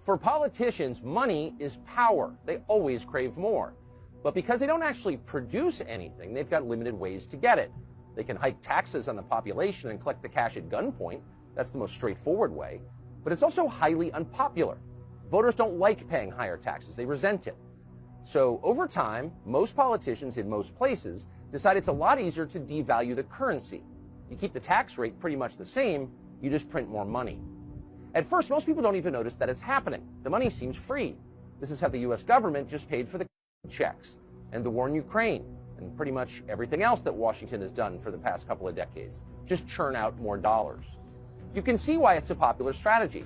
For politicians, money is power. They always crave more. But because they don't actually produce anything, they've got limited ways to get it. They can hike taxes on the population and collect the cash at gunpoint. That's the most straightforward way. But it's also highly unpopular. Voters don't like paying higher taxes. They resent it. So over time, most politicians in most places decide it's a lot easier to devalue the currency. You keep the tax rate pretty much the same, you just print more money. At first, most people don't even notice that it's happening. The money seems free. This is how the U.S. government just paid for the checks and the war in Ukraine and pretty much everything else that Washington has done for the past couple of decades. Just churn out more dollars. You can see why it's a popular strategy.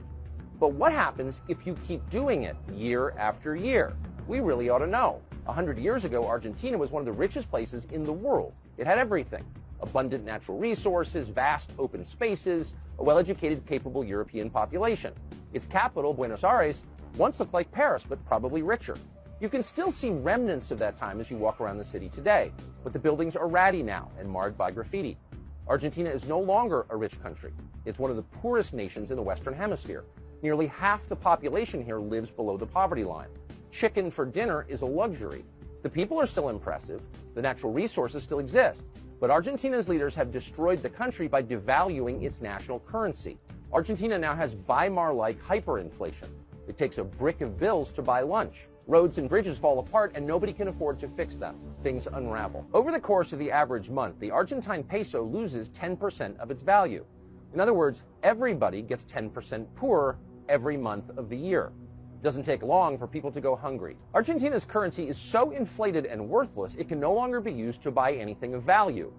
But what happens if you keep doing it year after year? We really ought to know. 100 years ago, Argentina was one of the richest places in the world. It had everything. Abundant natural resources, vast open spaces, a well-educated, capable European population. Its capital, Buenos Aires, once looked like Paris, but probably richer. You can still see remnants of that time as you walk around the city today, but the buildings are ratty now and marred by graffiti. Argentina is no longer a rich country. It's one of the poorest nations in the Western Hemisphere. Nearly half the population here lives below the poverty line. Chicken for dinner is a luxury. The people are still impressive. The natural resources still exist. But Argentina's leaders have destroyed the country by devaluing its national currency. Argentina now has Weimar-like hyperinflation. It takes a brick of bills to buy lunch. Roads and bridges fall apart and nobody can afford to fix them. Things unravel. Over the course of the average month, the Argentine peso loses 10% of its value. In other words, everybody gets 10% poorer every month of the year. It doesn't take long for people to go hungry. Argentina's currency is so inflated and worthless, it can no longer be used to buy anything of value.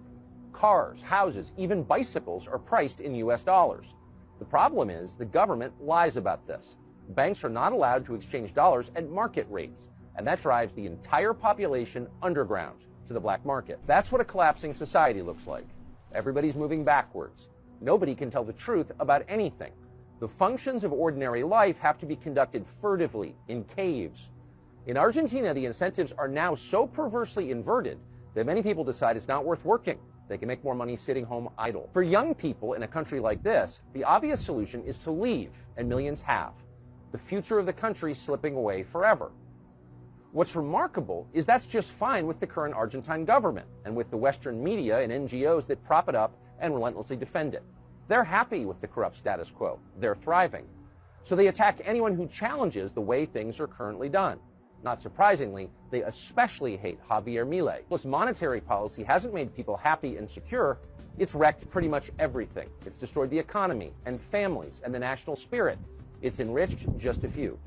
Cars, houses, even bicycles are priced in US dollars. The problem is the government lies about this. Banks are not allowed to exchange dollars at market rates, and that drives the entire population underground to the black market. That's what a collapsing society looks like. Everybody's moving backwards. Nobody can tell the truth about anything. The functions of ordinary life have to be conducted furtively, in caves. In Argentina, the incentives are now so perversely inverted that many people decide it's not worth working. They can make more money sitting home idle. For young people in a country like this, the obvious solution is to leave, and millions have. The future of the country slipping away forever. What's remarkable is that's just fine with the current Argentine government and with the Western media and NGOs that prop it up and relentlessly defend it. They're happy with the corrupt status quo. They're thriving. So they attack anyone who challenges the way things are currently done. Not surprisingly, they especially hate Javier Milei. Plus, monetary policy hasn't made people happy and secure. It's wrecked pretty much everything. It's destroyed the economy and families and the national spirit. It's enriched just a few.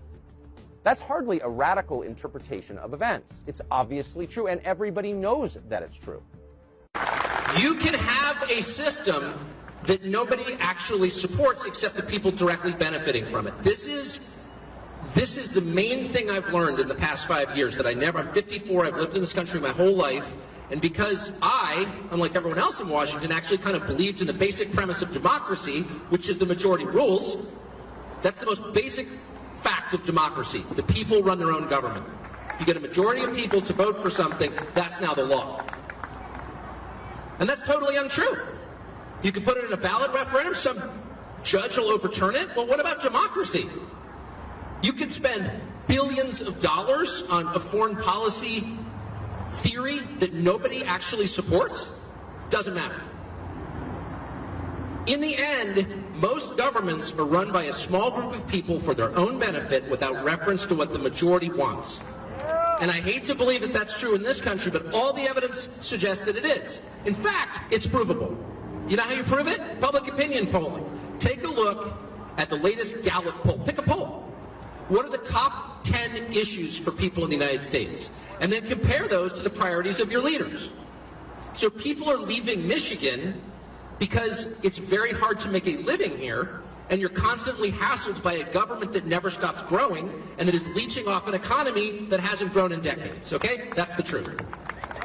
That's hardly a radical interpretation of events. It's obviously true, and everybody knows that it's true. You can have a system that nobody actually supports except the people directly benefiting from it. This is the main thing I've learned in the past 5 years, that I'm 54, I've lived in this country my whole life, and because I, unlike everyone else in Washington, actually kind of believed in the basic premise of democracy, which is the majority rules. That's the most basic fact of democracy. The people run their own government. If you get a majority of people to vote for something, that's now the law. And that's totally untrue. You can put it in a ballot referendum, some judge will overturn it. Well, what about democracy? You could spend billions of dollars on a foreign policy theory that nobody actually supports. Doesn't matter. In the end, most governments are run by a small group of people for their own benefit without reference to what the majority wants. And I hate to believe that that's true in this country, but all the evidence suggests that it is. In fact, it's provable. You know how you prove it? Public opinion polling. Take a look at the latest Gallup poll. Pick a poll. What are the top 10 issues for people in the United States? And then compare those to the priorities of your leaders. So people are leaving Michigan because it's very hard to make a living here, and you're constantly hassled by a government that never stops growing and that is leeching off an economy that hasn't grown in decades, okay? That's the truth.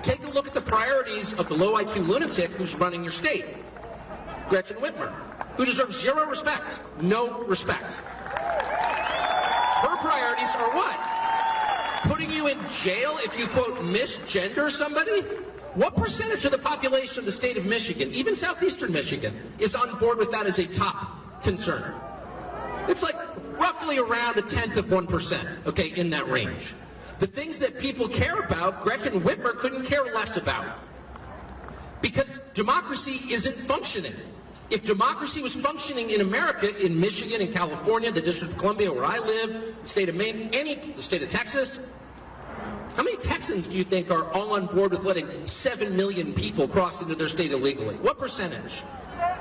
Take a look at the priorities of the low IQ lunatic who's running your state, Gretchen Whitmer, who deserves zero respect, no respect. Her priorities are what? Putting you in jail if you, quote, misgender somebody? What percentage of the population of the state of Michigan, even southeastern Michigan, is on board with that as a top concern? It's like roughly roughly around 1/10%, okay, in that range. The things that people care about, Gretchen Whitmer couldn't care less about. Because democracy isn't functioning. If democracy was functioning in America, in Michigan, in California, the District of Columbia, where I live, the state of Maine, the state of Texas, how many Texans do you think are all on board with letting 7 million people cross into their state illegally? What percentage?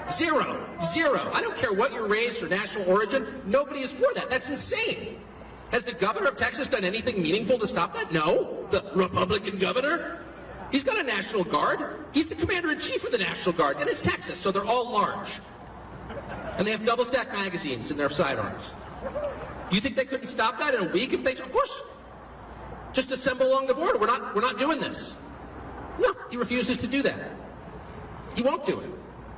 Zero. Zero. I don't care what your race or national origin. Nobody is for that. That's insane. Has the governor of Texas done anything meaningful to stop that? No. The Republican governor? He's got a National Guard. He's the commander-in-chief of the National Guard, and it's Texas, so they're all large. And they have double-stack magazines in their sidearms. You think they couldn't stop that in a week if they? Of course. Just assemble along the border. We're not doing this. No, he refuses to do that. He won't do it.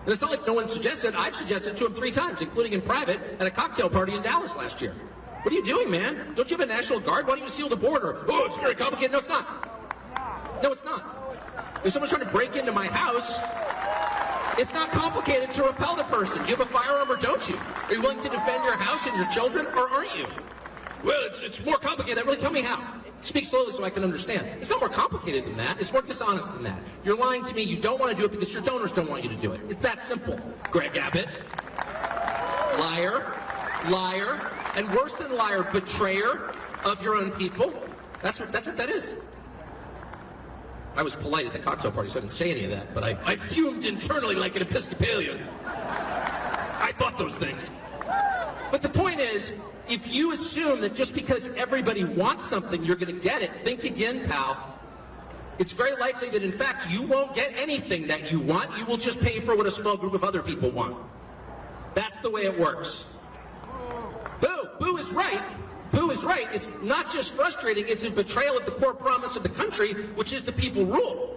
And it's not like no one suggested. I've suggested it to him 3 times, including in private at a cocktail party in Dallas last year. What are you doing, man? Don't you have a National Guard? Why don't you seal the border? Oh, it's very complicated. No, it's not. No, it's not. If someone's trying to break into my house, it's not complicated to repel the person. Do you have a firearm or don't you? Are you willing to defend your house and your children, or aren't you? Well, it's more complicated. Really, tell me how. Speak slowly so I can understand. It's not more complicated than that. It's more dishonest than that. You're lying to me. You don't want to do it because your donors don't want you to do it. It's that simple. Greg Abbott. Liar. Liar. And worse than liar, betrayer of your own people. That's what that is. I was polite at the cocktail party, so I didn't say any of that, but I fumed internally like an Episcopalian. I thought those things. But the point is, if you assume that just because everybody wants something, you're going to get it, think again, pal. It's very likely that, in fact, you won't get anything that you want. You will just pay for what a small group of other people want. That's the way it works. Boo! Boo is right. Boo is right. It's not just frustrating, it's a betrayal of the core promise of the country, which is the people rule.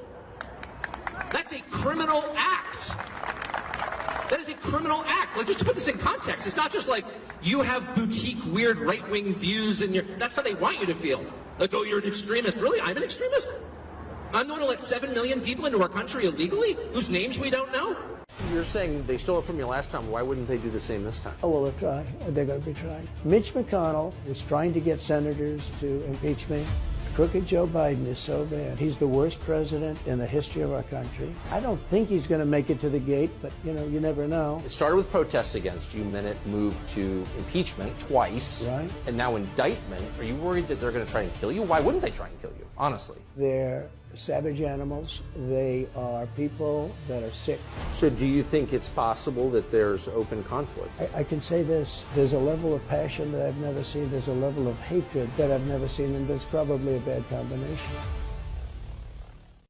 That's a criminal act. That is a criminal act. Like, just to put this in context, it's not just like you have boutique, weird, right-wing views and that's how they want you to feel. Like, oh, you're an extremist. Really? I'm an extremist? I'm going to let 7 million people into our country illegally, whose names we don't know? You're saying they stole it from you last time. Why wouldn't they do the same this time? Oh, well, they'll try. They're going to be trying. Mitch McConnell is trying to get senators to impeach me. Crooked Joe Biden is so bad. He's the worst president in the history of our country. I don't think he's going to make it to the gate, but, you never know. It started with protests against you, then it moved to impeachment twice. Right. And now indictment. Are you worried that they're going to try and kill you? Why wouldn't they try and kill you, honestly? They're savage animals. They are people that are sick. So do you think it's possible that there's open conflict? I can say this. There's a level of passion that I've never seen. There's a level of hatred that I've never seen, and that's probably a bad combination.